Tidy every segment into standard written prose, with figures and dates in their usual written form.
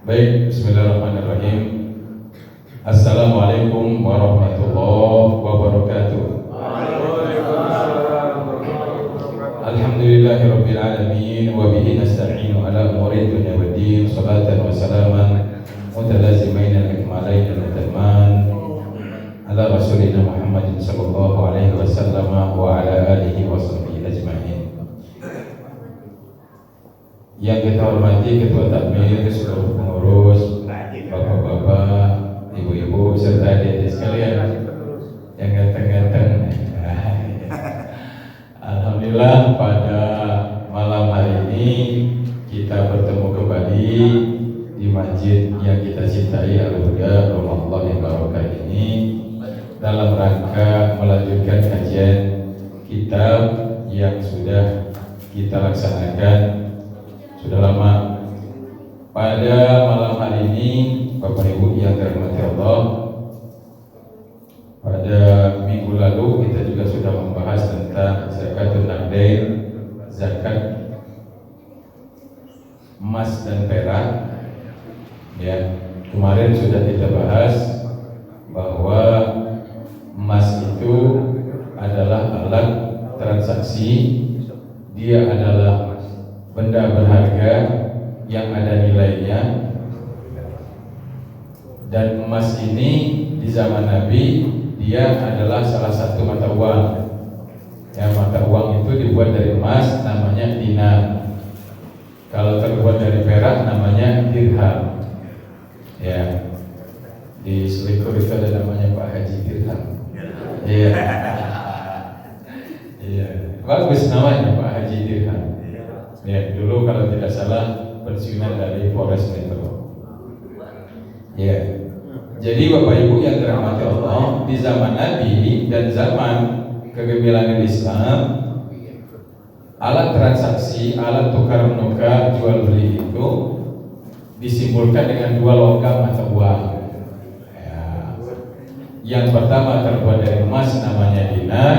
Baik, bismillahirrahmanirrahim. Assalamualaikum warahmatullahi wabarakatuh. Alhamdulillahirabbil alamin wa bihi nasta'inu ala umuri dunya waddin. Shalatan wa salaman mutalazimain al-akmalain al-taman ala rasulina Muhammadin sallallahu alaihi wasallam wa ala alihi wa sahbihi ajma'in. Yang kita hormati Ketua Takmir, seluruh pengurus, bapak-bapak, ibu-ibu, serta adik-adik sekalian yang ganteng-ganteng. Alhamdulillah pada malam hari ini kita bertemu kembali di masjid yang kita cintai, Al-Huda Rumah Allah yang barokah ini, dalam rangka melanjutkan kajian kitab yang sudah kita laksanakan sudah lama. Pada malam hari ini, Bapak Ibu yang dirahmati Allah, pada minggu lalu kita juga sudah membahas tentang zakatun naqdain, zakat emas dan perak. Ya, kemarin sudah kita bahas bahwa emas itu adalah alat transaksi, dia adalah benda berharga yang ada nilainya, dan emas ini di zaman Nabi dia adalah salah satu mata uang. Ya, mata uang itu dibuat dari emas, namanya dinar. Kalau terbuat dari perak namanya dirham. Ya, di Selikur itu ada namanya Pak Haji Dirham. Iya. Iya, bagus namanya Pak Haji Dirham. Ya, dulu kalau tidak salah pensiunan dari Polres Metro. Ya. Jadi Bapak Ibu yang dirahmati Allah, di zaman Nabi dan zaman kegemilangan Islam, alat transaksi, alat tukar menukar, jual beli itu disimbolkan dengan dua logam mata uang. Ya. Yang pertama terbuat dari emas namanya dinar,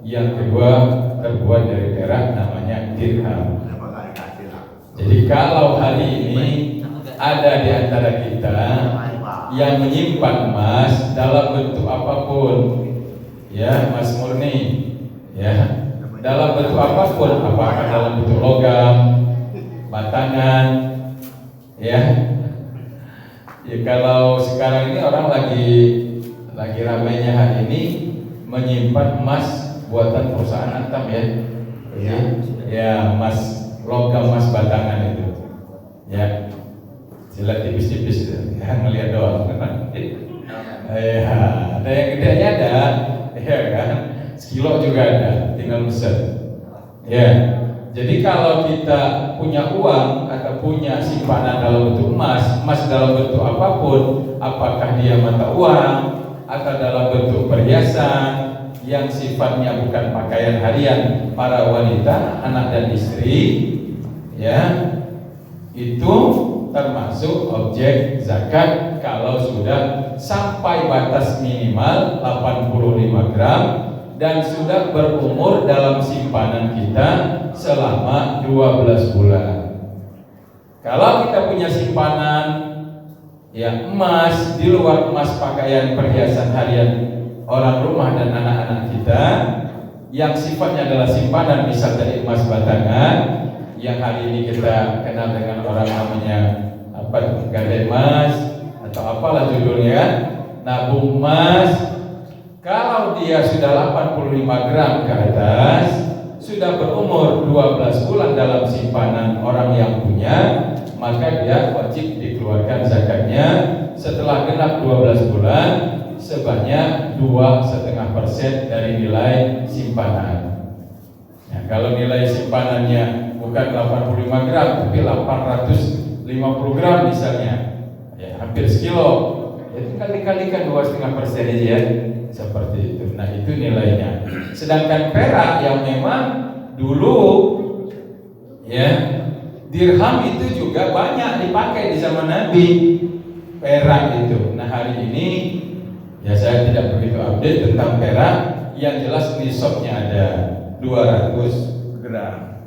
yang kedua terbuat dari perak namanya dirham. Jadi kalau hari ini ada di antara kita yang menyimpan emas dalam bentuk apapun, ya, emas murni, ya, dalam bentuk apapun, apakah dalam bentuk logam, batangan, ya, ya, kalau sekarang ini orang lagi ramainya hari ini menyimpan emas buatan perusahaan Antam, ya, ya, emas logam, emas batangan itu, ya, silat tipis-tipis itu, ya, ngelihat doang. Ya, ada yang gedenya ada, ya kan, sekilo juga ada, tinggal mesen. Ya, jadi kalau kita punya uang atau punya simpanan dalam bentuk emas, emas dalam bentuk apapun, apakah dia mata uang atau dalam bentuk perhiasan yang sifatnya bukan pakaian harian para wanita, anak dan istri, ya, itu termasuk objek zakat kalau sudah sampai batas minimal 85 gram dan sudah berumur dalam simpanan kita selama 12 bulan. Kalau kita punya simpanan, ya, emas di luar emas pakaian perhiasan harian orang rumah dan anak-anak kita, yang sifatnya adalah simpanan, misal dari emas batangan yang hari ini kita kenal dengan orang namanya apa, gadai emas atau apalah judulnya, nabung emas. Kalau dia sudah 85 gram ke atas, sudah berumur 12 bulan dalam simpanan orang yang punya, maka dia wajib dikeluarkan zakatnya setelah genap 12 bulan sebanyak 2,5% dari nilai simpanan. Nah, kalau nilai simpanannya bukan 85 gram tapi 850 gram misalnya, ya, hampir sekilo, ya, tinggal dikalikan 2,5% aja, ya, seperti itu. Nah, itu nilainya. Sedangkan perak yang memang dulu, ya, dirham itu juga banyak dipakai di zaman Nabi, perak itu. Nah, hari ini ya saya tidak begitu update tentang perak, yang jelas nisabnya ada 200 gram.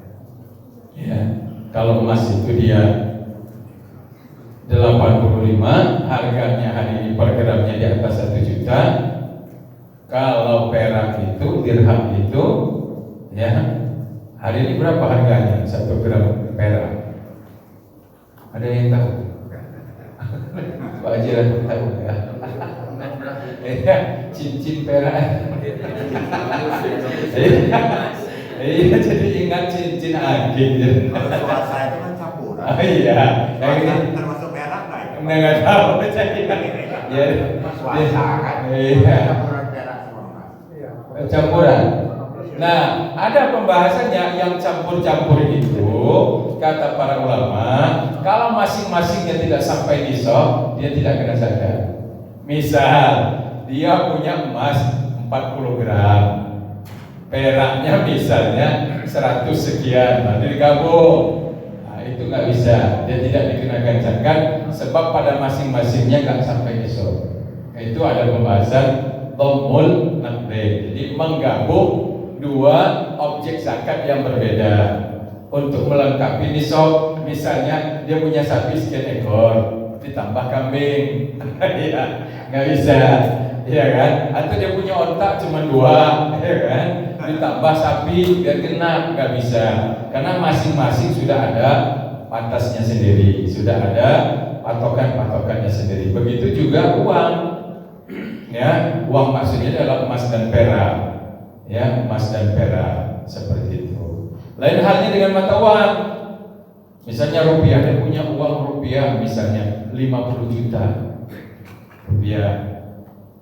Ya, kalau emas itu dia 85 85, harganya hari ini per gramnya di atas 1 juta. Kalau perak itu, dirham itu, ya hari ini berapa harganya 1 gram perak? Ada yang tahu? Pak Haji tahu ya? Cincin perak. Iya, jadi ingat cincin ageng. Kalau swasta itu kan campuran. Oh iya, yang ini termasuk perak nggak? nggak tahu jadi. Ya, Swasta kan. iya. Campuran perak semua. Campuran. Nah, ada pembahasannya yang campur-campur itu, kata para ulama, kalau masing-masingnya tidak sampai nisab, dia tidak kena zakat. Misal, dia punya emas 40 gram, peraknya misalnya 100 sekian, nanti digabung. Nah, itu nggak bisa, dia tidak dikenakan zakat sebab pada masing-masingnya nggak sampai nisab. Itu ada pembahasan dhammul naqdain. Jadi menggabung dua objek zakat yang berbeda untuk melengkapi nisab. Misalnya dia punya sapi sekian ekor, ditambah kambing, ya nggak bisa, ya kan? Atau dia punya ontak cuma 2, ya kan? Ditambah sapi biar genap, nggak bisa, karena masing-masing sudah ada batasnya sendiri, sudah ada patokan-patokannya sendiri. Begitu juga uang, ya uang maksudnya adalah emas dan perak, ya emas dan perak seperti itu. Lain halnya dengan mata uang. Misalnya rupiah, dia punya uang rupiah misalnya 50 juta rupiah,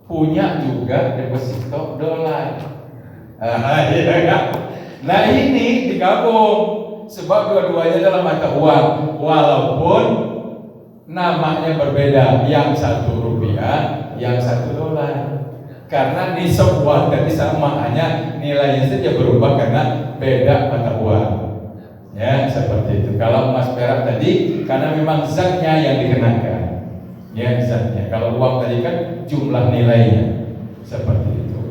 punya juga deposito dolar. Nah ini digabung sebab dua-duanya adalah mata uang, walaupun namanya berbeda, yang satu rupiah, yang satu dolar. Karena nisab uang tadi sama, hanya nilainya saja berubah karena beda mata uang. Ya seperti itu. Kalau emas perak tadi karena memang zatnya yang dikenakan, ya zatnya. Kalau uang tadi kan jumlah nilainya, seperti itu.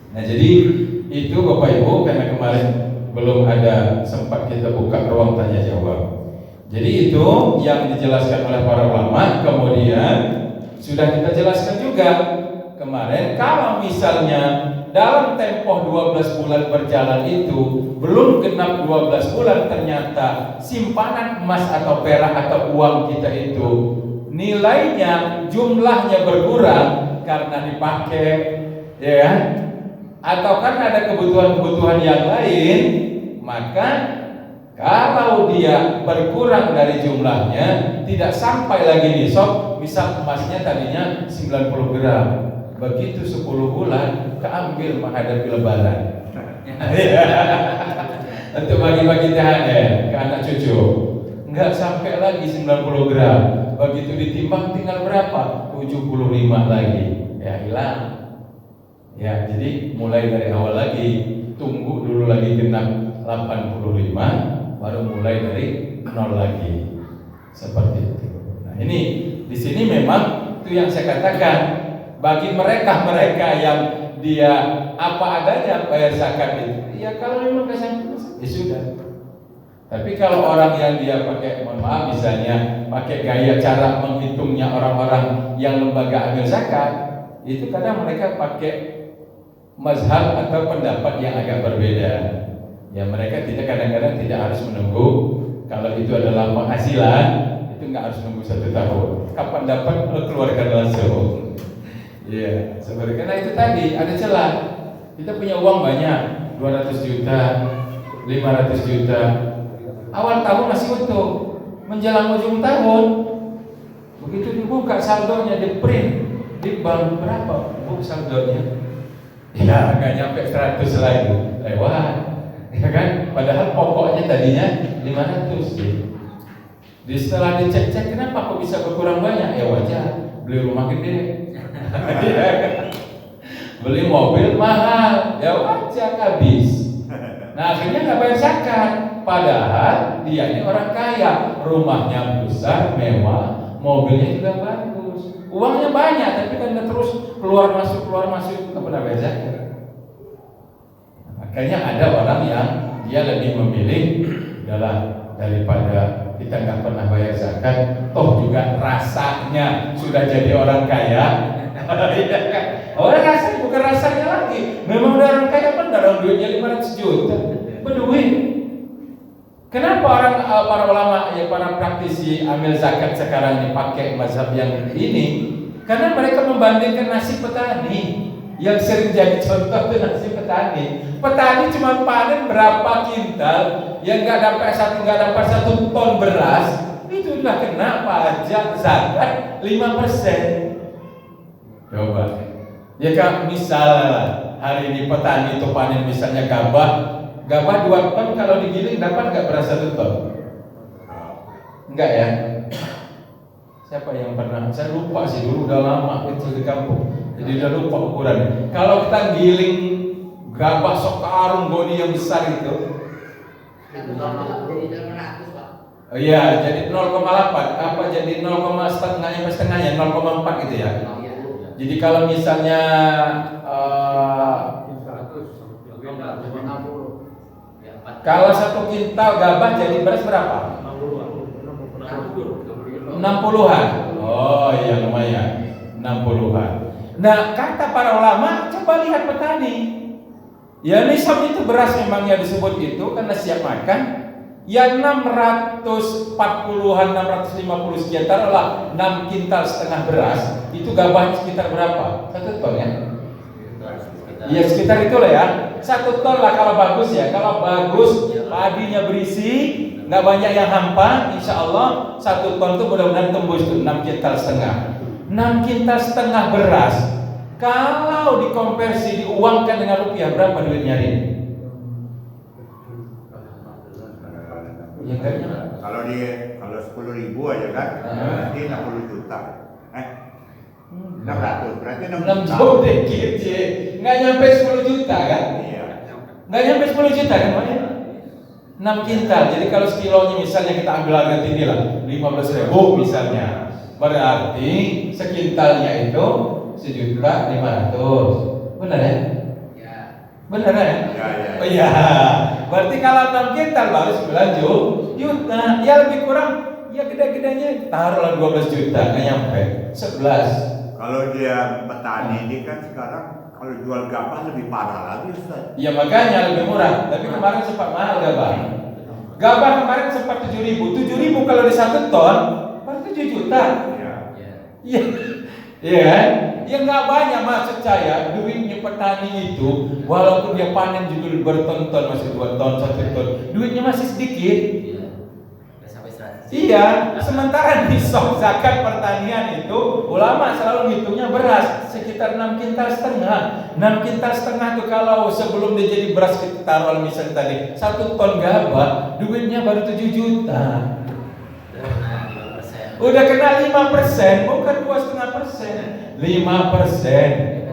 Nah jadi itu Bapak Ibu, karena kemarin belum ada sempat kita buka ruang tanya jawab. Jadi itu yang dijelaskan oleh para ulama. Kemudian sudah kita jelaskan juga kemarin, kalau misalnya dalam tempoh 12 bulan berjalan itu belum genap 12 bulan, ternyata simpanan emas atau perak atau uang kita itu nilainya, jumlahnya berkurang karena dipakai, ya, atau karena ada kebutuhan-kebutuhan yang lain, maka kalau dia berkurang dari jumlahnya, tidak sampai lagi nisab, misal emasnya tadinya 90 gram, begitu 10 bulan keambil menghadapi lebaran. Untuk bagi-bagi THR ke anak cucu, nggak sampai lagi 90 gram, begitu ditimbang tinggal berapa? 75 lagi, ya hilang. Ya, jadi mulai dari awal lagi, tunggu dulu lagi genap 85, baru mulai dari 0 lagi. Seperti itu. Nah, ini di sini memang itu yang saya katakan, bagi mereka yang dia apa adanya bayar zakat itu, ya kalau memang kesanggup ya sudah. Tapi kalau orang yang dia pakai, mohon maaf, misalnya pakai gaya cara menghitungnya orang-orang yang lembaga amil zakat, itu kadang mereka pakai mazhab atau pendapat yang agak berbeda. Ya mereka tidak, kadang-kadang tidak harus menunggu. Kalau itu adalah penghasilan, itu nggak harus nunggu 1 tahun. Kapan dapat keluarkan langsung. Iya, sebenarnya karena itu tadi ada celah. Kita punya uang banyak, 200 juta, 500 juta. Awal tahun masih utuh, menjelang ujung tahun, begitu dibuka saldonya, di print di bank, berapa bu saldonya? Ya nggak nyampe 100 lagi, lewat, ya kan? Padahal pokoknya tadinya 500 ya. Setelah dicek-cek, kenapa kok bisa berkurang banyak? Ya wajar, beli rumah gede. Beli mobil mahal, ya wajar habis. Nah akhirnya nggak bayar zakat, padahal dia ini orang kaya, rumahnya besar, mewah, mobilnya juga bagus, uangnya banyak, tapi kan terus keluar masuk, nggak pernah bayar zakat. Makanya ada orang yang dia lebih memilih adalah daripada kita nggak pernah bayar zakat, toh juga rasanya sudah jadi orang kaya. Iya kan? Orang rasanya bukan rasanya lagi, memang udah orang kaya benar, orang duitnya 500 juta, berduit. Kenapa orang para ulama ya para praktisi ambil zakat sekarang dipakai mazhab yang ini? Karena mereka membandingkan nasib petani. Yang sering jadi contoh itu nasib petani. Petani cuma panen berapa kintal, yang nggak dapat satu ton beras, itu udah kena pajak zakat 5%. Coba, ya kan misalnya hari ini petani itu panen misalnya gabah 2 ton, kalau digiling dapat nggak beras 1 ton? Enggak ya? Siapa yang pernah? Saya lupa sih, dulu udah lama kecil di kampung, jadi udah lupa ukurannya. Kalau kita giling gabah sekarung bodi yang besar itu, oh iya, jadi 0,8 apa jadi 0,5 setengahnya 0,4 gitu ya. Jadi kalau misalnya kalau 1 kintal gabah jadi beras berapa? 60-an. Oh iya lumayan, 60-an. Nah kata para ulama, coba lihat petani. Ya nisab itu beras memang yang disebut itu karena siap makan. Ya 640-an, 650 sekian, taruhlah 6 kintal setengah beras. Itu gabahnya sekitar berapa? 1 ton ya? Iya sekitar itulah ya. 1 ton lah kalau bagus ya. Kalau bagus padinya berisi, nggak banyak yang hampa, insya Allah 1 ton itu mudah-mudahan tembus tuh 6 kintal setengah. 6 kintal setengah beras, kalau dikonversi diuangkan dengan rupiah berapa duitnya ini? Ya, kalau 10.000 aja kan, berarti 60 juta. 600 berarti 6 juta dikit sih, nggak nyampe 10 juta kan? Iya. Nggak nyampe 10 juta kan Pak? 6 kintal, jadi kalau sekilonya misalnya kita ambil harga tinggi lah 15.000 misalnya, berarti sekintalnya itu 1.500.000, benar ya? Ya. Benar ya? Ya. Oh iya, berarti kalau 6 kintal baru 9 juta, ya lebih kurang, ya gede-gedenya taruhlah 12 juta, nggak nyampe 11. Kalau dia petani ini kan sekarang kalau jual gabah lebih parah lagi Ustaz. Ya makanya lebih murah. Tapi kemarin sempat mahal gabah. Gabah kemarin sempat 7.000. 7.000 kalau di 1 ton, baru 7 juta. Iya. Iya. Iya kan? Ya nggak banyak maksud saya. Duitnya petani itu, walaupun dia panen judul berton-ton, masih 2 ton, 1 ton, duitnya masih sedikit. Iya, sementara di nisab zakat pertanian itu ulama selalu ngitungnya beras sekitar 6 kintal setengah. 6 kintal setengah itu kalau sebelum dia jadi beras kita taruh misalnya tadi 1 ton gabah, duitnya baru 7 juta. Udah kena 5%, bukan 2,5%, 5%.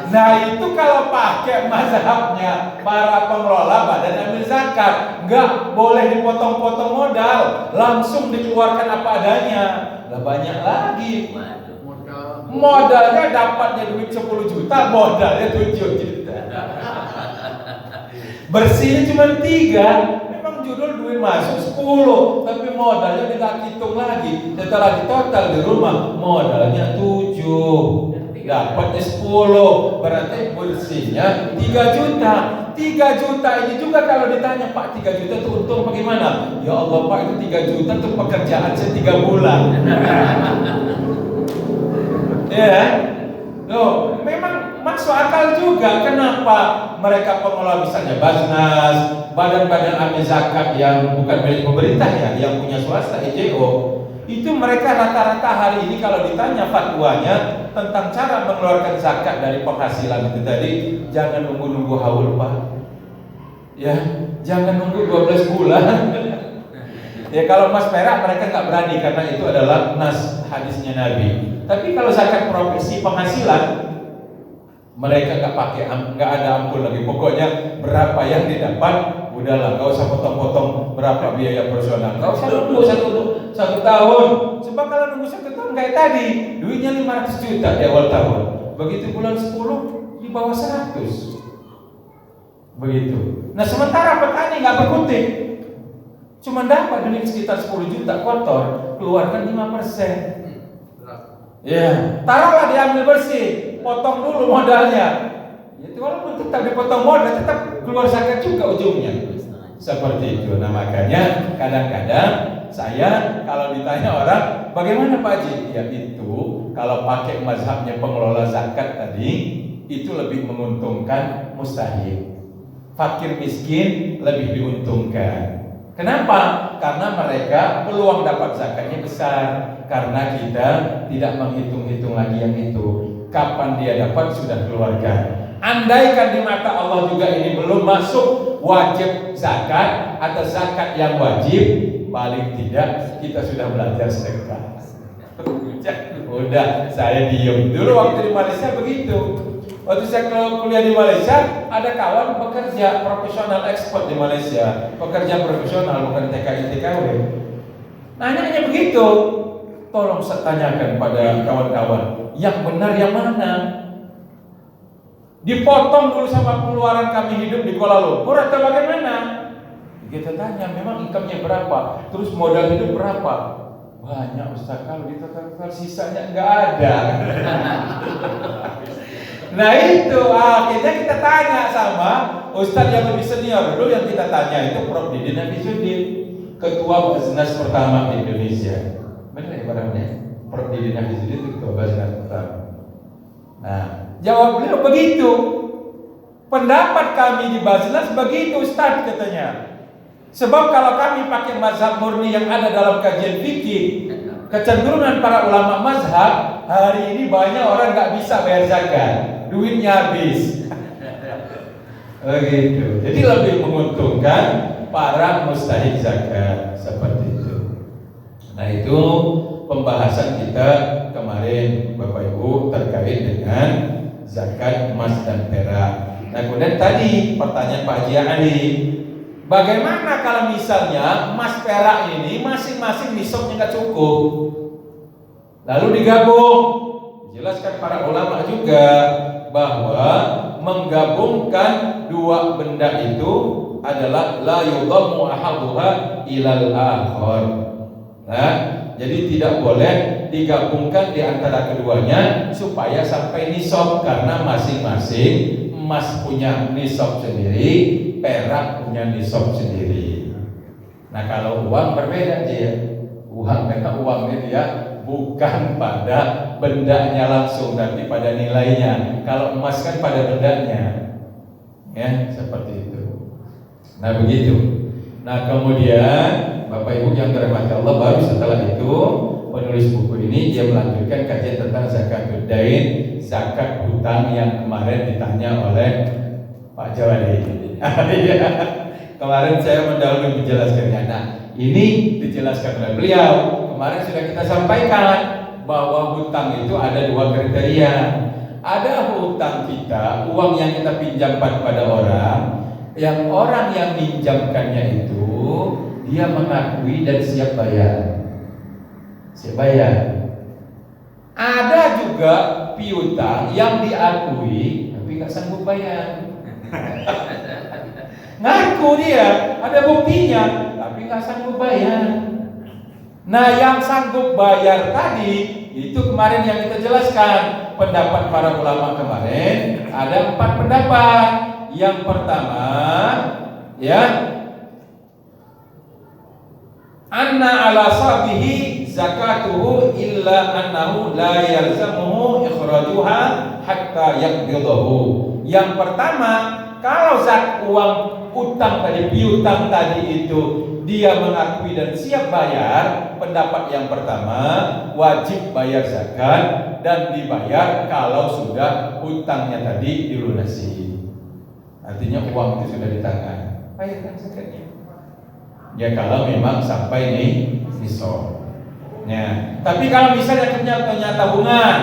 Nah itu kalau pakai mazhabnya para pengelola badan amil zakat, nggak boleh dipotong-potong modal, langsung dikeluarkan apa adanya. Lah banyak lagi. Modalnya dapatnya duit 10 juta, modalnya 7 juta. Bersihnya cuma 3. Memang judul duit masuk 10, tapi modalnya tidak hitung lagi. Setelah ditotal di rumah, modalnya 7. Dapatnya 10, berarti bersihnya 3 juta. 3 juta ini juga kalau ditanya, Pak 3 juta itu untung bagaimana? Ya Allah Pak, itu 3 juta itu pekerjaan saya 3 bulan. Ya, loh, memang masuk akal juga. Kenapa mereka pengelola misalnya Basnas, badan-badan amil zakat yang bukan milik pemerintah ya, yang punya swasta IJO, itu mereka rata-rata hari ini kalau ditanya fatwanya tentang cara mengeluarkan zakat dari penghasilan itu tadi, jangan nunggu-nunggu haul Pak. Ya, jangan nunggu 12 bulan. Ya kalau emas perak mereka nggak berani karena itu adalah nas hadisnya Nabi. Tapi kalau zakat profesi penghasilan, mereka nggak pakai, nggak ada ampun lagi. Pokoknya berapa yang didapat, udahlah, nggak usah potong-potong berapa biaya personal. Nggak usah nunggu satu tahun. Sebab kalau nunggu 1 tahun kayak tadi, duitnya 500 juta di awal tahun. Begitu bulan 10 di bawah 100. Begitu. Nah sementara petani nggak berkutik, cuma dapat duit sekitar 10 juta kotor, keluarkan 5%. Ya, taruhlah diambil bersih, potong dulu modalnya. Itu walaupun tetap dipotong modal, tetap keluar zakat juga ujungnya. Seperti itu. Nah makanya kadang-kadang saya kalau ditanya orang, bagaimana Pak Haji? Ya itu kalau pakai mazhabnya pengelola zakat tadi, itu lebih menguntungkan mustahil. Fakir miskin lebih diuntungkan. Kenapa? Karena mereka peluang dapat zakatnya besar. Karena kita tidak menghitung-hitung lagi yang itu. Kapan dia dapat sudah keluarkan. Andaikan di mata Allah juga ini belum masuk wajib zakat atau zakat yang wajib, paling tidak kita sudah belajar sedekah. Udah, saya diem. Dulu waktu di Malaysia begitu. Waktu saya kuliah di Malaysia, ada kawan bekerja profesional ekspor di Malaysia, pekerja profesional bukan TKI TKW. Nanya begitu. Tolong saya tanyakan pada kawan-kawan, yang benar yang mana? Dipotong dulu sama pengeluaran kami hidup di Kuala Lumpur atau bagaimana? Kita tanya, memang income-nya berapa? Terus modal hidup berapa? Banyak Ustaz, kalau ditotal sisanya nggak ada. Nah itu, akhirnya kita tanya sama Ustaz yang lebih senior. Dulu yang kita tanya itu Prof. Didin Hafizudin, Ketua Basnas pertama di Indonesia. Benar ya barangnya? Prof. Didin Hafizudin itu Ketua Basnas pertama. Nah, jawab beliau begitu. Pendapat kami di Basnas begitu Ustaz katanya. Sebab kalau kami pakai mazhab murni yang ada dalam kajian fikih, kecenderungan para ulama mazhab, hari ini banyak orang nggak bisa bayar zakat, duitnya habis. Begitu. Jadi lebih menguntungkan para mustahik zakat seperti itu. Nah itu pembahasan kita kemarin Bapak Ibu terkait dengan zakat emas dan perak. Nah kemudian tadi pertanyaan Pak Haji Ali, bagaimana kalau misalnya emas perak ini masing-masing nisabnya nggak cukup, lalu digabung? Jelaskan para ulama juga bahwa menggabungkan dua benda itu adalah la yudhammu ahaduha ilal akhar. Nah, jadi tidak boleh digabungkan di antara keduanya supaya sampai nisab, karena masing-masing emas punya nisab sendiri, perak punya nisab sendiri. Nah kalau uang berbeda aja, uang karena uang ini ya bukan pada bendanya langsung, tapi pada nilainya. Kalau emas kan pada bendanya, ya seperti itu. Nah begitu. Nah kemudian Bapak Ibu yang dirahmati Allah, baru setelah itu penulis buku ini dia melanjutkan kajian tentang zakatul dain, zakat hutang yang kemarin ditanya oleh Pak Jawadi. Kemarin saya mendahului menjelaskannya. Nah, ini dijelaskan oleh beliau. Kemarin sudah kita sampaikan bahwa hutang itu ada dua kriteria. Ada hutang kita, uang yang kita pinjamkan pada orang, yang orang yang minjamkannya itu dia mengakui dan siap bayar. Siap bayar. Ada juga piutang yang diakui tapi nggak sanggup bayar. Ngaku dia, ada buktinya, tapi nggak sanggup bayar. Nah, yang sanggup bayar tadi itu kemarin yang kita jelaskan pendapat para ulama kemarin ada 4 pendapat. Yang pertama, ya, anna ala sabihi zakatuhu illa annahu la yalzamuhu ikhrajuha hatta yaqbidahu. Yang pertama, kalau uang utang tadi, piutang tadi itu dia mengakui dan siap bayar, pendapat yang pertama wajib bayar zakat dan dibayar kalau sudah utangnya tadi dilunasi. Artinya uang itu sudah di tangan, bayarkan zakatnya. Ya kalau memang sampai nih nisab. Ya, tapi kalau misalnya punya tabungan,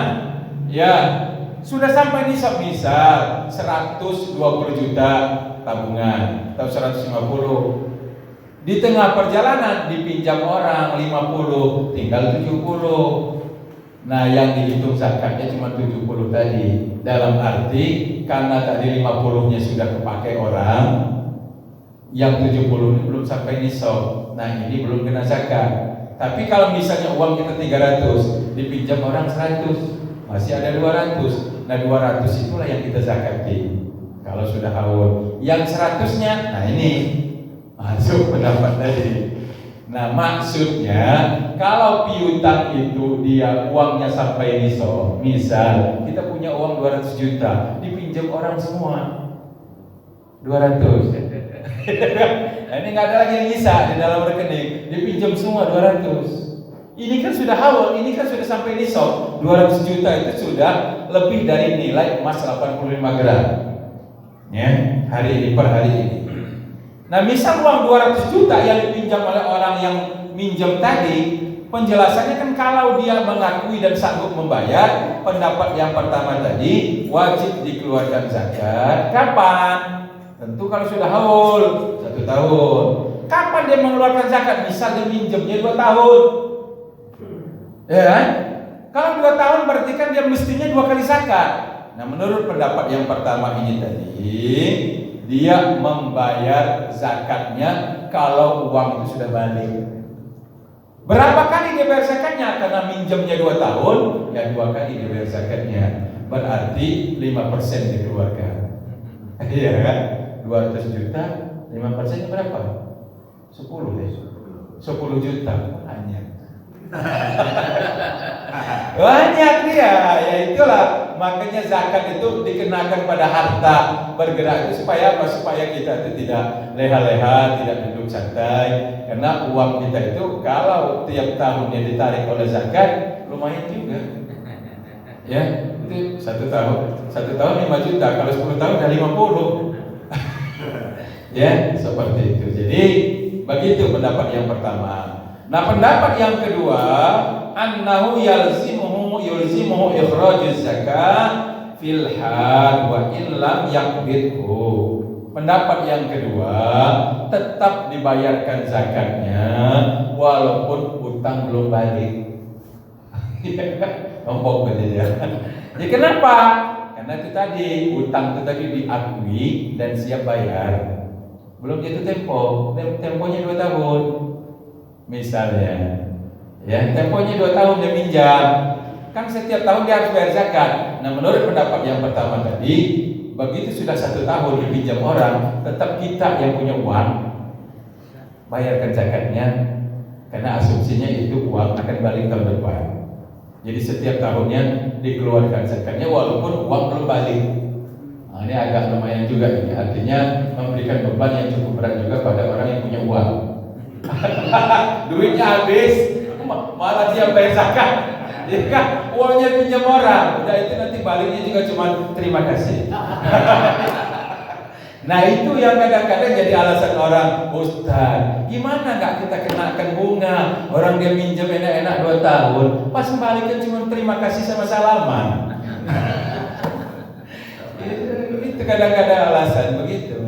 ya sudah sampai nisab, misal 120 juta tabungan atau 150, di tengah perjalanan dipinjam orang 50, tinggal 70. Nah, yang dihitung zakatnya cuma 70 tadi. Dalam arti karena tadi 50-nya sudah kepakai orang, yang 70 ini belum sampai nisab. Nah, ini belum kena zakat. Tapi kalau misalnya uang kita 300, dipinjam orang 100, masih ada 200. Nah, 200 itulah yang kita zakati. Kalau sudah haul. Yang 100-nya, nah ini masuk pendapat tadi. Nah, maksudnya kalau piutang itu dia uangnya sampai nisab, misal kita punya uang 200 juta, dipinjam orang semua 200. Nah, ini nggak ada lagi yang bisa di dalam rekening, dipinjam semua 200. Ini kan sudah haul, ini kan sudah sampai nisab. 200 juta itu sudah lebih dari nilai emas 85 gram. Ya, hari ini per hari ini. Nah, misal uang 200 juta yang dipinjam oleh orang yang minjem tadi, penjelasannya kan kalau dia mengakui dan sanggup membayar, pendapat yang pertama tadi wajib dikeluarkan zakat. Kapan? Tentu kalau sudah haul 1 tahun. Kapan dia mengeluarkan zakat? Misal dia minjemnya 2 tahun. Ya kan? Kalau 2 tahun berarti kan dia mestinya 2 kali zakat. Nah, menurut pendapat yang pertama ini tadi, dia membayar zakatnya kalau uang itu sudah balik. Berapa kali dia bayar zakatnya? Karena minjemnya 2 tahun, ya 2 kali dia bayar zakatnya. Berarti 5% dikeluarkan. Iya kan? 200 juta, 5% berapa? 10 deh. 10 juta hanya. Banyak dia, ya itulah makanya zakat itu dikenakan pada harta bergerak itu supaya apa? Supaya kita itu tidak leha-leha, tidak duduk santai. Karena uang kita itu kalau tiap tahunnya ditarik oleh zakat lumayan juga. Ya, itu 1 tahun 5 juta, kalau 10 tahun udah 50. Ya, seperti itu. Jadi begitu pendapat yang pertama. Nah, pendapat yang kedua, annahu yulzimuhu ikhrajuz zakat fil hal wa in lam yaqbidhu. Pendapat yang kedua, tetap dibayarkan zakatnya walaupun utang belum balik. Ngomong betul ya. Jadi kenapa? Karena itu tadi utang itu tadi diakui dan siap bayar. Belum jatuh temponya 2 tahun. Misalnya, ya temponya 2 tahun dia minjam, kan setiap tahun dia harus bayar zakat. Nah, menurut pendapat yang pertama tadi, begitu sudah 1 tahun dipinjam orang, tetap kita yang punya uang bayarkan zakatnya, karena asumsinya itu uang akan balik tahun depan. Jadi setiap tahunnya dikeluarkan zakatnya walaupun uang belum balik. Nah, ini agak lumayan juga ini, artinya memberikan beban yang cukup berat juga pada orang yang punya uang. Duitnya habis, malah dia bayar zakat. Ya kan, uangnya pinjam orang, udah itu nanti baliknya juga cuma terima kasih. Nah, itu yang kadang-kadang jadi alasan orang, Ustaz, gimana nggak kita kenakan bunga? Orang dia minjem enak-enak 2 tahun, pas baliknya cuma terima kasih sama salaman. Itu kadang-kadang alasan begitu.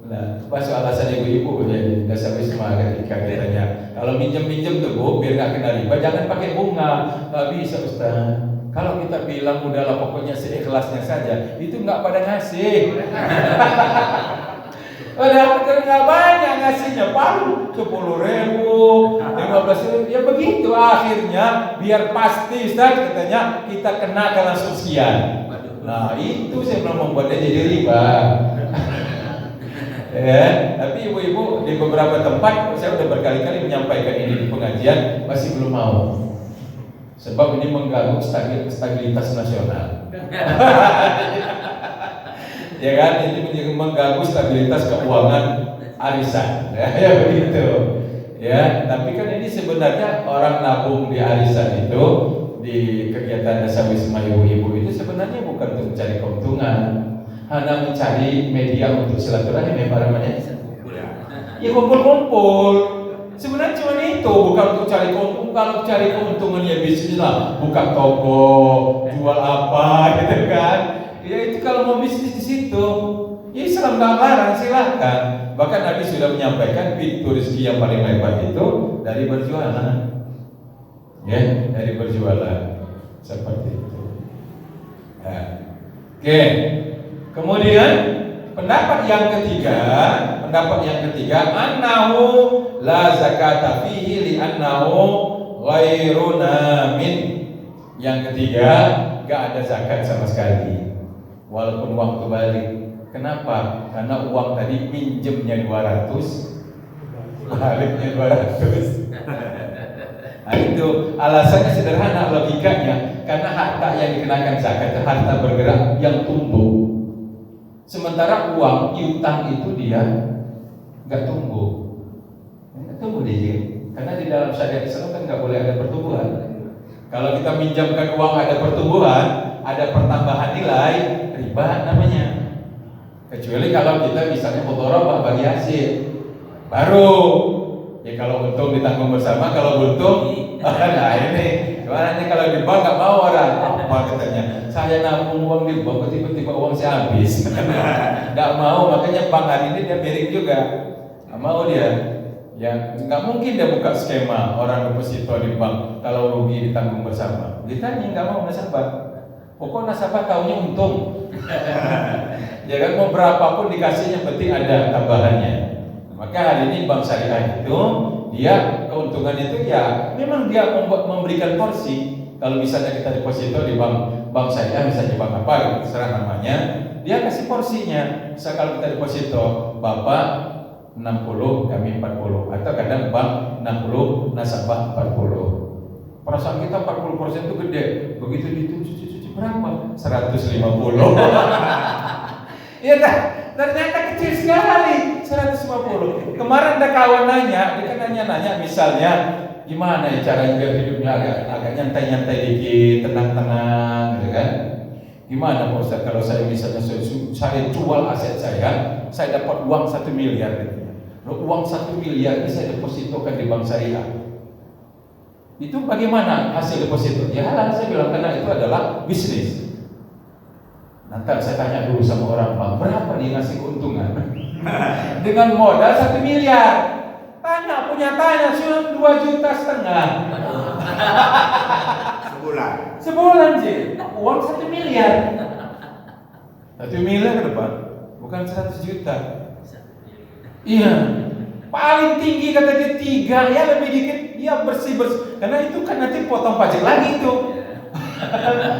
Nah, masuk alasan ibu-ibu ya, dasar wisma ketika katanya kalau minjem tuh Bu, biar nggak kena riba, jangan pakai bunga. Nggak bisa Ustaz. Kalau kita bilang udahlah pokoknya seikhlasnya saja, itu nggak pada ngasih. Padahal nggak banyak ngasihnya, paling 10.000, 15.000, ya begitu. Akhirnya biar pasti Ustaz katanya kita kenakan langsung sekian. Nah, itu saya belum membuatnya jadi riba. Ya, tapi ibu-ibu di beberapa tempat saya sudah berkali-kali menyampaikan ini di pengajian, masih belum mau. Sebab ini mengganggu stabilitas nasional. Ya kan, ini mengganggu stabilitas keuangan arisan. Ya begitu. Ya, tapi kan ini sebenarnya orang nabung di arisan itu, di kegiatan dasar wisma ibu-ibu itu sebenarnya bukan untuk mencari keuntungan, hanya mencari media untuk silaturahim, ya Pak namanya. Ya kumpul-kumpul. Sebenarnya cuma itu, bukan untuk cari keuntungan. Kalau cari keuntungan ya bisnis lah, buka toko, jual apa, gitu kan. Ya itu kalau mau bisnis di situ, ya Islam nggak larang, silakan. Bahkan Nabi sudah menyampaikan pintu rezeki yang paling lebar itu dari berjualan. Ya, dari berjualan. seperti itu. Nah, oke. Kemudian pendapat yang ketiga, annahu la zakata fihi li annahu ghairu namin. Yang ketiga, enggak ada zakat sama sekali walaupun uang itu balik. Kenapa? Karena uang tadi pinjemnya 200, baliknya 200. Nah, itu alasannya sederhana, logikanya karena harta yang dikenakan zakat itu harta bergerak yang tumbuh. Sementara uang piutang itu dia nggak tumbuh dia. Karena di dalam syariat Islam kan nggak boleh ada pertumbuhan. Kalau kita minjamkan uang ada pertumbuhan, ada pertambahan nilai, riba namanya. Kecuali kalau kita misalnya mudharabah bagi hasil, baru ya kalau untung ditanggung bersama, kalau buntung nah ini gimana nih kalau di bank nggak mau orang apa katanya, saya nabung uang di bank tiba-tiba uang saya habis. Nggak mau, makanya bank hari ini dia miring juga, nggak mau dia. Ya nggak mungkin dia buka skema orang deposito di bank kalau rugi ditanggung bersama. Ditanya nggak mau nasabah, pokok nasabah taunya untung. Ya kan, mau berapapun dikasihnya penting ada tambahannya. Maka hari ini bank syariah itu dia keuntungan itu ya memang dia memberikan porsi. Kalau misalnya kita deposito di bank syariah, misalnya bank apa terserah namanya, dia kasih porsinya. Misal kalau kita deposito Bapak 60, kami 40, atau kadang bank 60, nasabah 40. Perasaan kita 40% itu gede. Begitu dihitung berapa? 150. Iya dah, ternyata kecil sekali 150. Kemarin ada kawan nanya, dia kan nanya misalnya gimana ya cara biar hidupnya agak nyantai-nyantai dikit, tenang-tenang gitu kan. Gimana Pak Ustaz kalau saya misalnya saya jual aset saya dapat uang 1 miliar gitu. Uang 1 miliar ini saya depositokan di bank syariah. Itu bagaimana hasil deposito? Ya halal, saya bilang, karena itu adalah bisnis. Nanti saya tanya dulu sama orang bank, berapa dia ngasih keuntungan? Dengan modal 1 miliar. Tanya sudah 2,5 juta. Sebulan sih. Uang 1 miliar. 1 miliar ke depan, bukan 100 juta. Iya. Paling tinggi kata dia 3, ya lebih dikit dia bersih. Karena itu kan nanti potong pajak lagi itu.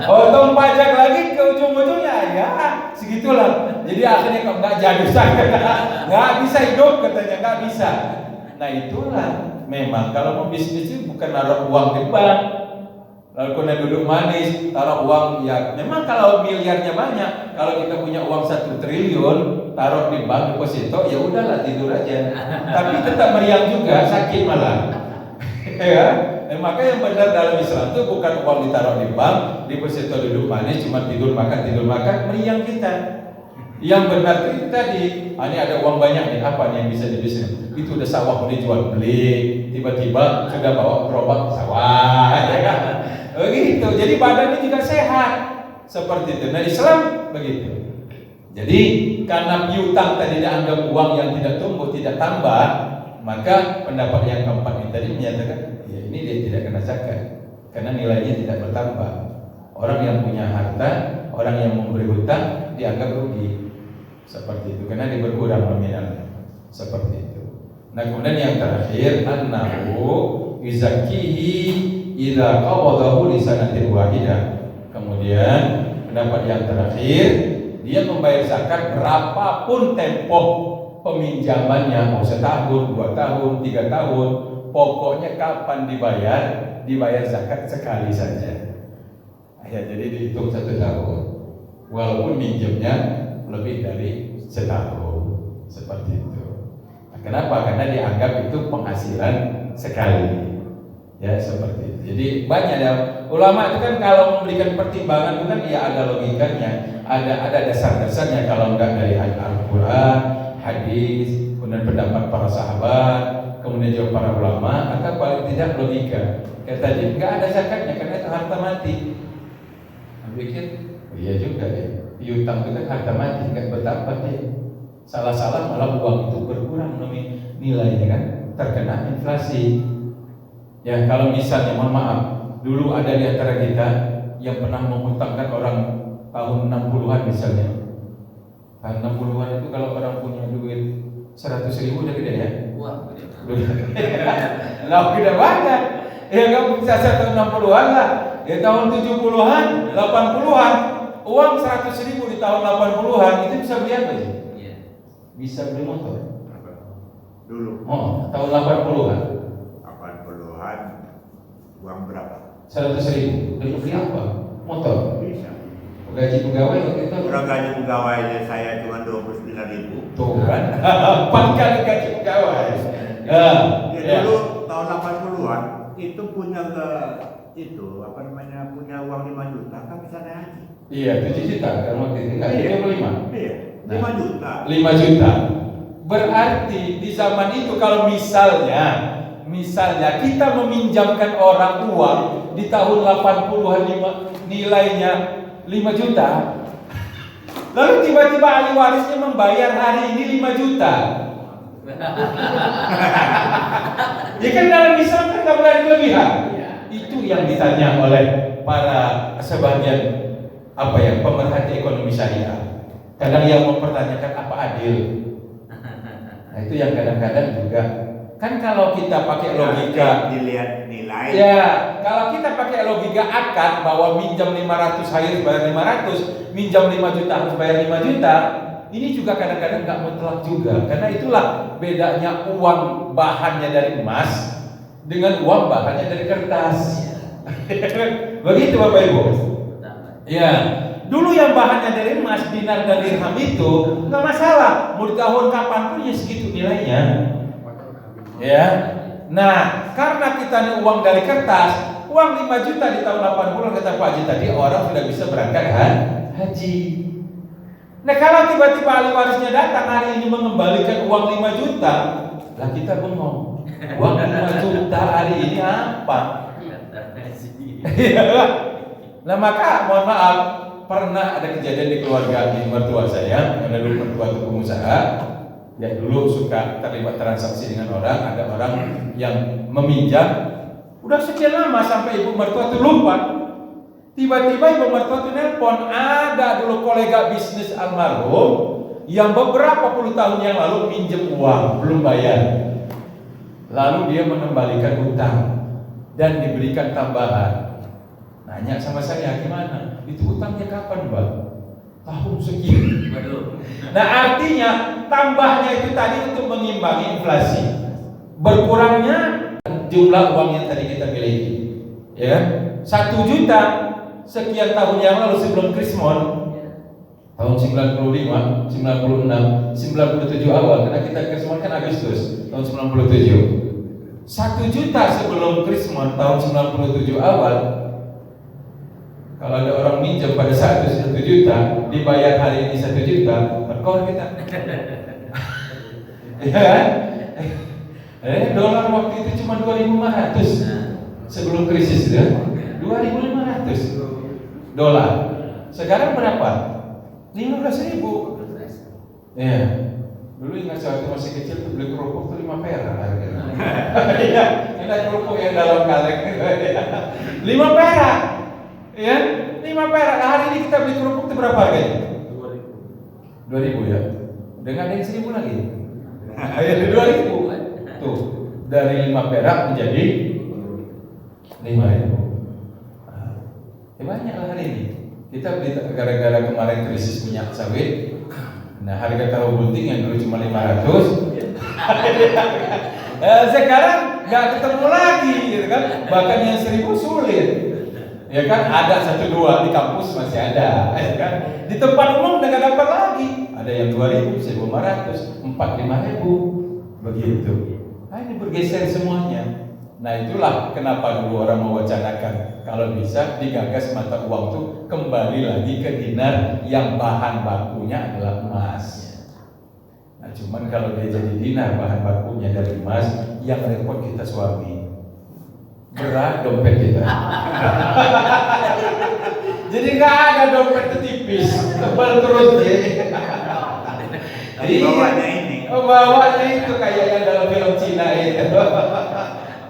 Potong pajak lagi ke ujung-ujungnya ya segitulah. Jadi akhirnya kok nggak jadi saya, nggak bisa hidup katanya, nggak bisa. Nah itulah memang kalau mau bisnis itu bukan naruh uang di bank, lalu kena duduk manis, taruh uang ya. Memang kalau miliarnya banyak, kalau kita punya uang 1 triliun, taruh di bank deposito, ya udahlah tidur aja. Tapi tetap meriang juga, sakit malah. Ya. Maka yang benar dalam Islam itu bukan uang ditaruh di bank, deposito duduk manis, cuma tidur makan, meriang kita. Yang benar itu tadi, ini ada uang banyak nih, apa nih yang bisa dibisnis? Itu udah sawah udah jual beli, tiba-tiba sudah bawa gerobak sawah, ya kan? Begitu. Jadi badannya juga sehat, seperti itu. Nah Islam begitu. Jadi karena piutang tadi dianggap uang yang tidak tumbuh, tidak tambah, maka pendapat yang keempat ini tadi menyatakan ya ini dia tidak kena zakat karena nilainya tidak bertambah. Orang yang punya harta, orang yang memberi hutang dianggap rugi, seperti itu karena dia berkurang nominalnya, seperti itu. Nah kemudian yang terakhir, annahu yuzakkihi idza qawadahu li sanatin wahidah. Kemudian pendapat yang terakhir, dia membayar zakat berapapun tempo peminjamannya, mau setahun, 2 tahun, 3 tahun, pokoknya kapan dibayar zakat sekali saja. Ya, jadi dihitung 1 tahun, walaupun minjemnya lebih dari setahun, seperti itu. Nah, kenapa? Karena dianggap itu penghasilan sekali, ya seperti itu. Jadi banyak ya ulama itu kan kalau memberikan pertimbangan itu kan ya ada logikanya, ada dasar-dasarnya. Kalau enggak dari Al-Quran, hadis, kemudian pendapat para sahabat, kemudian juga para ulama, atau paling tidak logika. Kayak tadi enggak ada zakatnya karena itu harta mati. Pikir, oh iya juga ya, piutang itu kan harta mati, enggak bertambah deh. Salah-salah malah uang itu berkurang nilainya kan, terkena inflasi. Ya kalau misalnya mohon maaf, dulu ada di antara kita yang pernah menghutangkan orang tahun 60-an misalnya. Tahun 60-an itu kalau orang punya duit 100.000 udah gede ya? Wah, Lah gede banget. Ya kamu bisa tahun 60-an lah. Ya tahun 70-an, 80-an, uang 100.000 di tahun 80-an itu bisa beli apa sih? iya. Bisa beli motor. Dulu Oh, tahun 80-an. 80-an uang berapa? 100.000. Beli apa? Motor. Bisa. Gaji pegawai waktu itu. Orang gaji pegawainya saya cuma 29.000. Tuh kan, 4 kali gaji pegawai. Ya, dulu tahun 80-an itu punya punya uang 5 juta kan bisa naik haji. Iya, 7 juta kan waktu itu. Enggak, 35. Iya, 5 juta. 5 juta. Berarti di zaman itu kalau misalnya kita meminjamkan orang uang di tahun 80-an nilainya 5 juta. Lalu tiba-tiba ahli warisnya membayar hari ini 5 juta. Ya kan dalam Islam kan nggak boleh kelebihan. Itu yang ditanya oleh para sebagian pemerhati ekonomi syariah. Kadang yang mempertanyakan apa adil. Nah itu yang kadang-kadang juga kan kalau kita pakai logika dilihat nilai. ya, kalau kita pakai logika akad bahwa minjam 500 harus bayar 500, minjam 5 juta harus bayar 5 juta, ini juga kadang-kadang nggak mutlak juga. Karena itulah bedanya uang bahannya dari emas dengan uang bahannya dari kertas. Begitu Bapak Ibu. Ya, dulu yang bahannya dari emas, dinar dan dirham itu nggak masalah, mau di tahun kapan pun ya segitu nilainya. Ya, nah karena kita nih uang dari kertas, uang 5 juta di tahun 80 kata Pak Haji tadi orang sudah bisa berangkat haji. Nah kalau tiba-tiba ahli warisnya datang hari ini mengembalikan uang 5 juta, lah kita bengong. Uang 5 juta hari ini apa? Nah maka mohon maaf, pernah ada kejadian di keluarga di mertua saya, karena dulu mertua itu pengusaha. Ya dulu suka terlibat transaksi dengan orang, ada orang yang meminjam, udah sekian lama sampai ibu mertua itu lupa. Tiba-tiba ibu mertua itu nelpon, ada dulu kolega bisnis almarhum yang beberapa puluh tahun yang lalu minjem uang belum bayar. Lalu dia mengembalikan utang dan diberikan tambahan. Nanya sama saya, gimana? Itu utangnya kapan, Bang? Tahun sekian. Nah artinya tambahnya itu tadi untuk mengimbangi inflasi, berkurangnya jumlah uang yang tadi kita miliki. Ya, 1 juta sekian tahun yang lalu sebelum Krismon, tahun 95, 96, 97 awal, karena kita Krismon kan Agustus tahun 97. 1 juta sebelum Krismon tahun 97 awal. Kalau ada orang minjam pada saat itu 1 juta, dibayar hari ini 1 juta, rekor kita. Ya kan? Dolar waktu itu cuma 2.500 sebelum krisis itu, 2.500 dolar. Sekarang berapa? 15.000. Ya. Dulu ingat waktu masih kecil tuh beli kerupuk tuh 5 perak harganya. Iya, enak kerupuk yang dalam kaleng. 5 perak. Ya, 5 perak. Nah, hari ini kita beli kerupuk itu berapa harganya? 2.000 ya. Dengan yang 1.000 lagi. Ada 2.000. Tuh, dari 5 perak menjadi 5.000. Ya banyak lah hari ini. Kita beli gara-gara kemarin krisis minyak sawit. Nah, harga tahu bunting yang dulu cuma 500. Sekarang nggak ketemu lagi, gitu kan? Bahkan yang 1.000 sulit. Ya kan, ada 1-2 di kampus masih ada, ya kan? Di tempat umum udah nggak dapat lagi. Ada yang 2.000, 1.500, 4.000, 5.000, begitu. Nah, ini bergeser semuanya. Nah, itulah kenapa dulu orang mewacanakan kalau bisa digagas mata uang itu kembali lagi ke dinar yang bahan bakunya adalah emas. Nah, cuman kalau dia jadi dinar bahan bakunya dari emas, yang repot kita suami. Berat dompet kita. Jadi nggak ada dompet itu tipis, tebal terus ya. Bawahnya ini. Bawahnya itu kayak yang dalam film Cina itu.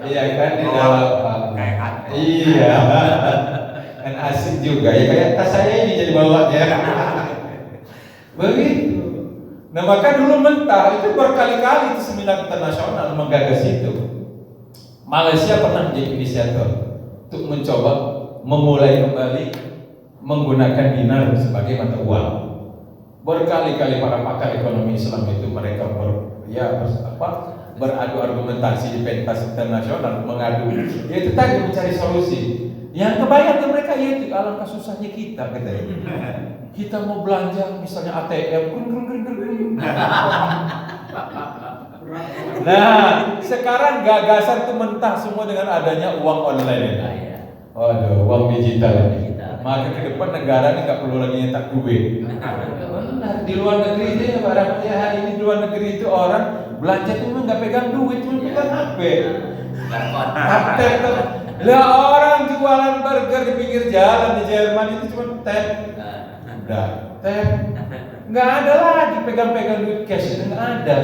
Iya kan di dalam kayak kantong. Iya. Kan asik juga ya, kayak tas saya ini jadi bawa ya. Begitu. Nah maka dulu mentah itu berkali-kali itu seminar internasional menggagas itu. Malaysia pernah menjadi inisiator untuk mencoba memulai kembali menggunakan dinar sebagai mata uang. Berkali-kali para pakar ekonomi Islam itu mereka beradu argumentasi di pentas internasional, mengadu. Ya itu tadi mencari solusi. Yang kebayang ke mereka yaitu alangkah susahnya kita katanya. Kita mau belanja misalnya ATM. Nah, sekarang gagasan itu mentah semua dengan adanya uang online. Waduh, uang digital ini. Maka ke depan negara ini nggak perlu lagi nyetak duit. Benar, di luar negeri itu barangnya hari ini di luar negeri itu orang belanja itu memang nggak pegang duit, cuma pegang HP. Lah orang jualan burger di pinggir jalan di Jerman itu cuma tap, udah tap, nggak ada lagi pegang-pegang duit cash itu nggak ada.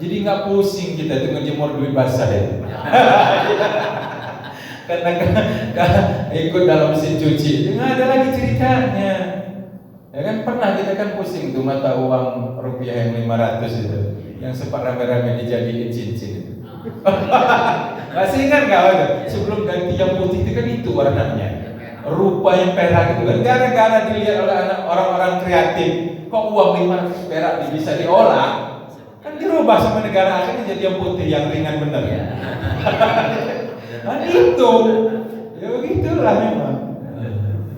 Jadi nggak pusing kita itu ngejemur duit basah ya. Karena ikut dalam mesin cuci, nggak ada lagi ceritanya. Ya kan pernah kita kan pusing tuh mata uang rupiah yang 500 itu, yang sempat rame-rame dijadiin cincin itu. Masih ingat nggak? Sebelum ganti yang putih itu kan itu warnanya, rupa yang perak itu kan. Gara-gara dilihat oleh orang-orang kreatif, kok uang 500 perak bisa diolah, kan dirubah sama negara akhirnya jadi yang putih yang ringan bener. Nah itu, ya begitulah memang.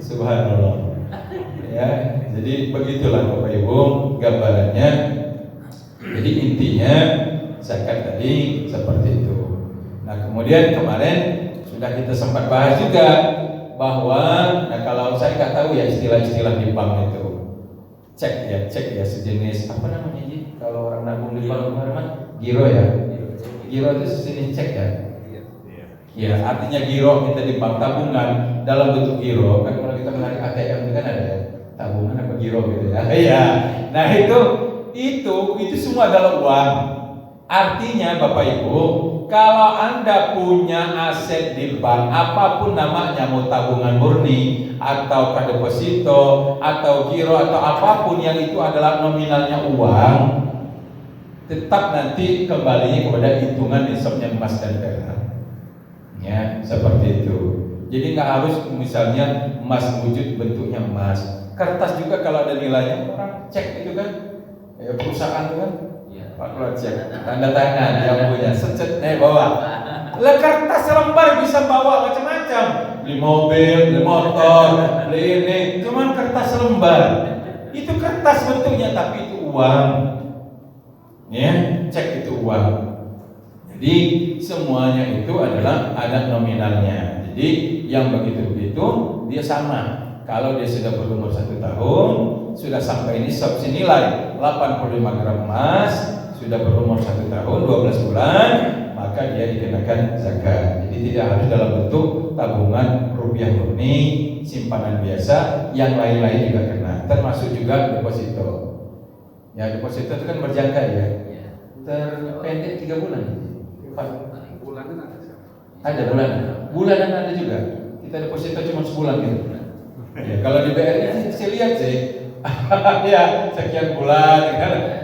Subhanallah. Ya, jadi begitulah Bapak Ibu gambarannya. Jadi intinya zakat tadi seperti itu. Nah kemudian kemarin sudah kita sempat bahas juga bahwa, nah kalau saya nggak tahu ya istilah-istilah di bank itu, cek ya sejenis apa namanya sih kalau orang nabung di bank kemarin giro ya, giro itu sejenis cek ya. Ya artinya giro kita di bank tabungan dalam bentuk giro kan kalau kita menarik ATM itu kan ada tabungan apa giro gitu ya. Iya. Nah itu semua adalah uang. Artinya Bapak Ibu, kalau Anda punya aset di bank apapun namanya, mau tabungan murni atau deposito atau giro atau apapun yang itu adalah nominalnya uang, tetap nanti kembalinya kepada hitungan nisabnya emas dan perak. Ya, seperti itu. Jadi nggak harus misalnya emas wujud bentuknya emas. Kertas juga kalau ada nilainya orang cek itu kan, ya, perusahaan itu kan, Pak keluar cek, tanda tangan yang punya, secet bawa. Lah kertas lembar bisa bawa macam-macam, beli mobil, beli motor, beli ini, cuman kertas lembar. Itu kertas bentuknya tapi itu uang. Ya, cek itu uang. Jadi semuanya itu adalah ada nominalnya. Jadi yang begitu-begitu dia sama. Kalau dia sudah berumur 1 tahun, sudah sampai nisab senilai 85 gram emas, sudah berumur 1 tahun 12 bulan, maka dia dikenakan zakat. Jadi tidak harus dalam bentuk tabungan rupiah murni, simpanan biasa, yang lain-lain juga kena. Termasuk juga deposito. Ya deposito itu kan berjangka ya. Terpendek 3 bulan. Bulanan ada bulanan ada juga. Kita deposito cuma sebulan gitu. Ya, kalau di BRI saya lihat sih, ya sekian bulan.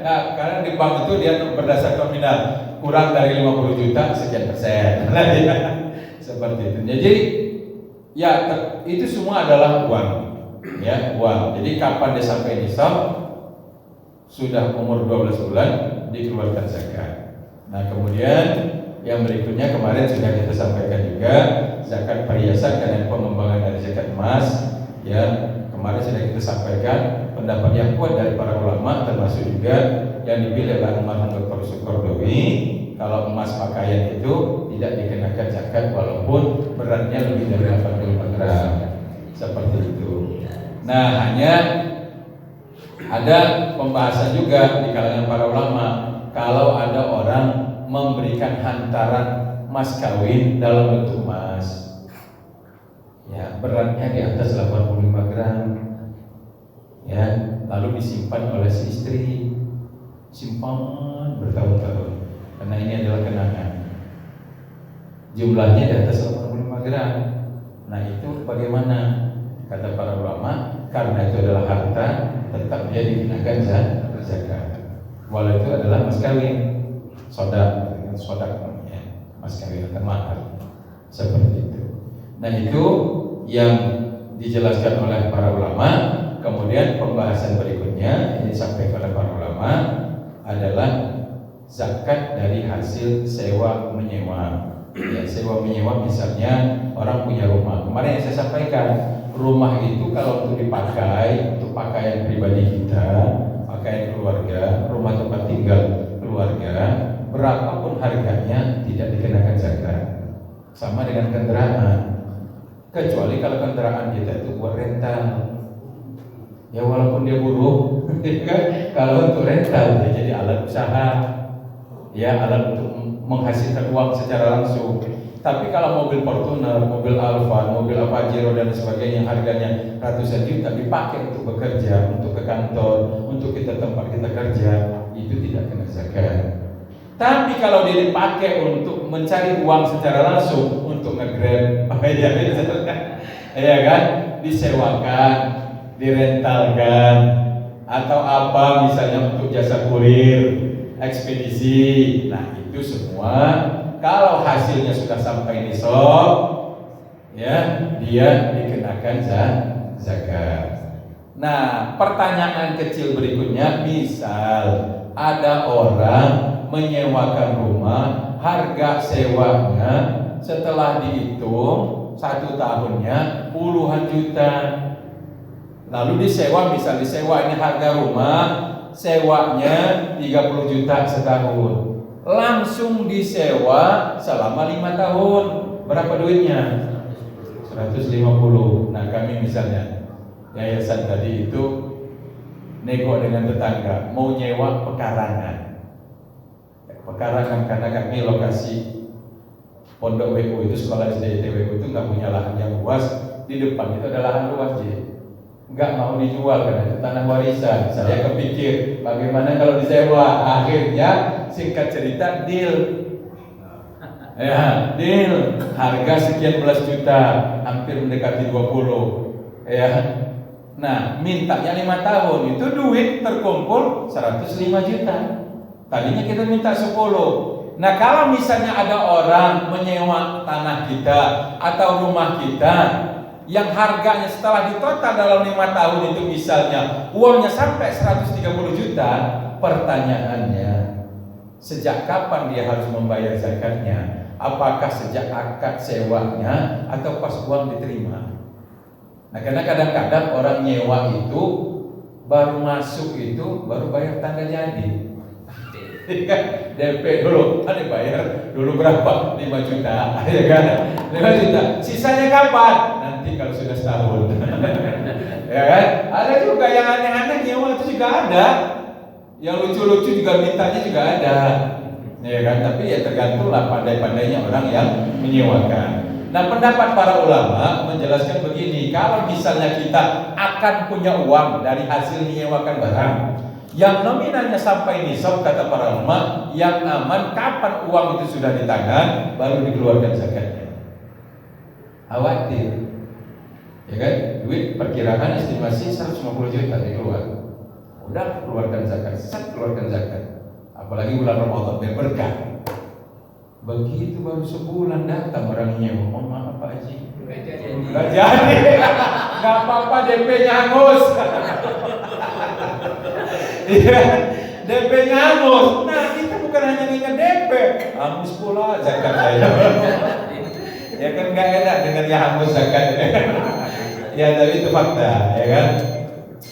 Nah, karena di bank itu dia berdasarkan nominal kurang dari 50 juta sekian persen. Seperti itu. Jadi ya itu semua adalah uang, ya uang. Jadi kapan dia sampai nisab, sudah umur 12 bulan dikeluarkan zakat. Nah kemudian yang berikutnya kemarin sudah kita sampaikan juga zakat perhiasan karena pengembangan dari zakat emas. Ya kemarin sudah kita sampaikan pendapat yang kuat dari para ulama, termasuk juga yang dipilih oleh almarhum Dr. Sukordowi. Kalau emas pakaian itu tidak dikenakan zakat walaupun beratnya lebih dari 85 gram. Seperti itu. Nah hanya ada pembahasan juga di kalangan para ulama, kalau ada orang memberikan hantaran mas kawin dalam bentuk emas, ya beratnya di atas 85 gram, ya lalu disimpan oleh si istri, simpan bertahun-tahun, karena ini adalah kenangan. Jumlahnya di atas 85 gram. Nah itu bagaimana? sodak namanya, mas kawin atau mahar, seperti itu. Nah itu yang dijelaskan oleh para ulama. Kemudian pembahasan berikutnya ini disampaikan oleh para ulama adalah zakat dari hasil sewa menyewa. Ya, sewa menyewa misalnya orang punya rumah. Kemarin yang saya sampaikan, rumah itu kalau untuk dipakai untuk pakaian pribadi kita, pakaian keluarga, rumah tempat tinggal keluarga, berapapun harganya tidak dikenakan zakat. Sama dengan kendaraan, kecuali kalau kendaraan kita itu buat rental. Ya walaupun dia buruh, kan? Kalau untuk rental dia jadi alat usaha, ya alat untuk menghasilkan uang secara langsung. Tapi kalau mobil Fortuner, mobil Alfa, mobil Pajero dan sebagainya harganya ratusan juta dipakai untuk bekerja, untuk ke kantor, untuk kita tempat kita kerja, itu tidak kena zakat. Tapi kalau dia dipakai untuk mencari uang secara langsung, untuk nge-grab, ya kan, disewakan, direntalkan, atau apa misalnya untuk jasa kurir, ekspedisi, nah itu semua kalau hasilnya sudah sampai nisab, ya dia dikenakan zakat. Nah pertanyaan kecil berikutnya, misal ada orang menyewakan rumah, harga sewanya setelah dihitung 1 tahunnya puluhan juta. Lalu disewa, misal disewa ini harga rumah sewanya 30 juta setahun, langsung disewa selama 5 tahun. Berapa duitnya? 150. Nah kami misalnya yayasan tadi itu nego dengan tetangga mau nyewa pekarangan karena kami lokasi Pondok WU itu, sekolah SD WU itu nggak punya lahan yang luas. Di depan itu ada lahan luas, nggak mau dijual karena itu tanah warisan. Saya kepikir bagaimana kalau disewa. Akhirnya singkat cerita deal, ya deal, harga sekian belas juta, hampir mendekati 20, ya. Nah mintanya 5 tahun, itu duit terkumpul 105 juta. Tadinya kita minta 10. Nah kalau misalnya ada orang menyewa tanah kita atau rumah kita yang harganya setelah ditotal dalam 5 tahun itu misalnya uangnya sampai 130 juta, pertanyaannya sejak kapan dia harus membayar zakatnya? Apakah sejak akad sewanya atau pas uang diterima? Nah karena kadang-kadang orang nyewa itu baru masuk itu baru bayar tanda jadi. DP dulu, ada bayar dulu berapa? 5 juta, ya kan? 5 juta. Sisanya kapan? Nanti kalau sudah setahun. Ya kan? Ada juga yang aneh-aneh nyewa itu juga ada. Yang lucu-lucu juga mintanya juga ada. Ya kan? Tapi ya tergantung lah pandai-pandainya orang yang menyewakan. Nah, pendapat para ulama menjelaskan begini, kalau misalnya kita akan punya uang dari hasil menyewakan barang yang nominalnya sampai nisab, kata para ulama, yang aman kapan uang itu sudah di tangan baru dikeluarkan zakatnya. Khawatir, ya kan? Duit perkiraan estimasi 150 juta dikeluar, udah keluarkan zakat, keluarkan zakat. Apalagi bulan Ramadan biar berkah. Begitu baru sebulan datang orangnya, mohon maaf Pak Haji, nggak jadi, nggak apa-apa, DP-nya hangus. Iya, DP-nya hangus. Nah kita bukan hanya ingat DP, hangus pula zakat saya. Ya kan nggak enak dengarnya hangus zakat. Ya tapi itu fakta, ya kan.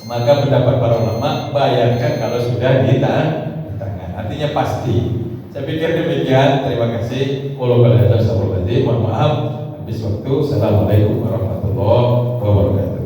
Maka pendapat para ulama, bayarkan kalau sudah di tangan. Artinya pasti. Saya pikir demikian. Terima kasih. Mohon maaf. Habis waktu. Assalamualaikum warahmatullahi wabarakatuh.